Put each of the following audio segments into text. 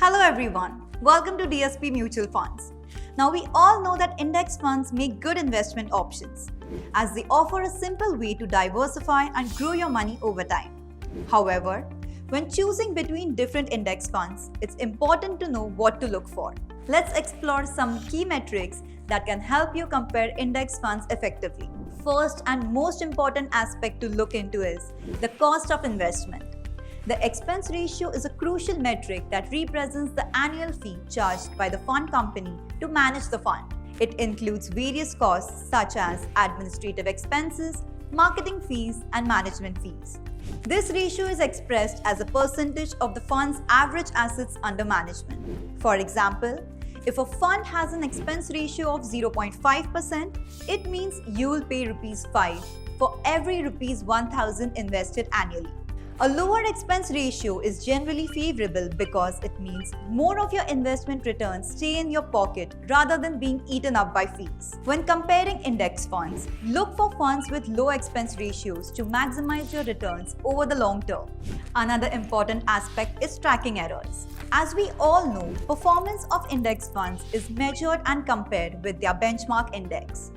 Hello everyone, welcome to DSP Mutual Funds. Now we all know that index funds make good investment options as they offer a simple way to diversify and grow your money over time. However, when choosing between different index funds, it's important to know what to look for. Let's explore some key metrics that can help you compare index funds effectively. First and most important aspect to look into is the cost of investment. The expense ratio is a crucial metric that represents the annual fee charged by the fund company to manage the fund. It includes various costs such as administrative expenses, marketing fees, and management fees. This ratio is expressed as a percentage of the fund's average assets under management. For example, if a fund has an expense ratio of 0.5%, it means you will pay Rs 5 for every Rs 1000 invested annually. A lower expense ratio is generally favorable because it means more of your investment returns stay in your pocket rather than being eaten up by fees. When comparing index funds, look for funds with low expense ratios to maximize your returns over the long term. Another important aspect is tracking errors. As we all know, performance of index funds is measured and compared with their benchmark index.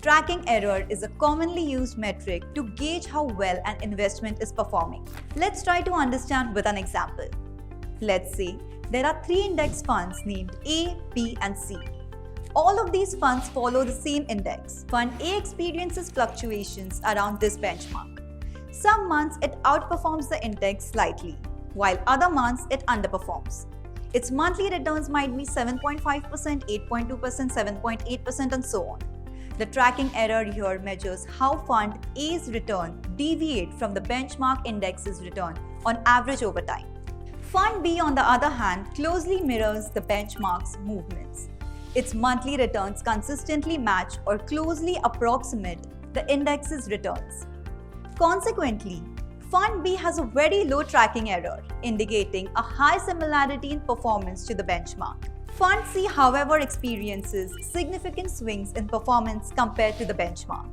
Tracking error is a commonly used metric to gauge how well an investment is performing. Let's try to understand with an example. Let's say there are 3 index funds named A, B, and C. All of these funds follow the same index. Fund A experiences fluctuations around this benchmark. Some months it outperforms the index slightly, while other months it underperforms. Its monthly returns might be 7.5%, 8.2%, 7.8%, and so on. The tracking error here measures how Fund A's return deviate from the benchmark index's return on average over time. Fund B, on the other hand, closely mirrors the benchmark's movements. Its monthly returns consistently match or closely approximate the index's returns. Consequently, Fund B has a very low tracking error, indicating a high similarity in performance to the benchmark. Fund C, however, experiences significant swings in performance compared to the benchmark.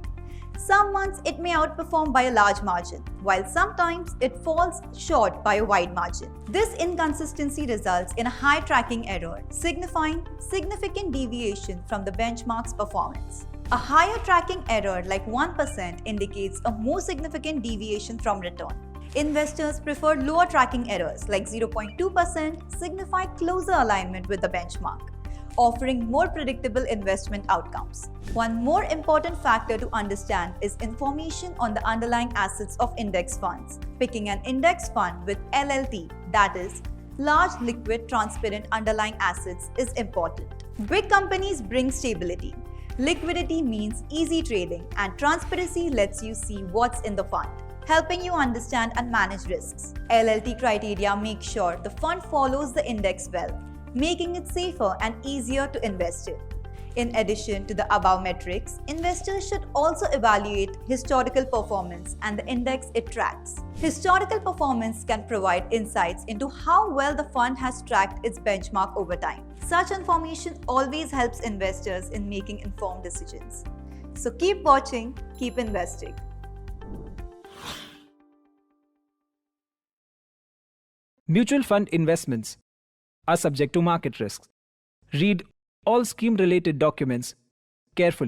Some months it may outperform by a large margin, while sometimes it falls short by a wide margin. This inconsistency results in a high tracking error, signifying significant deviation from the benchmark's performance. A higher tracking error like 1% indicates a more significant deviation from return. Investors prefer lower tracking errors like 0.2% signify closer alignment with the benchmark, offering more predictable investment outcomes. One more important factor to understand is information on the underlying assets of index funds. Picking an index fund with LLT, that is, large liquid transparent underlying assets, is important. Big companies bring stability. Liquidity means easy trading, and transparency lets you see what's in the fund, helping you understand and manage risks. LLT criteria make sure the fund follows the index well, making it safer and easier to invest in. In addition to the above metrics, investors should also evaluate historical performance and the index it tracks. Historical performance can provide insights into how well the fund has tracked its benchmark over time. Such information always helps investors in making informed decisions. So keep watching, keep investing. Mutual fund investments are subject to market risks. Read all scheme-related documents carefully.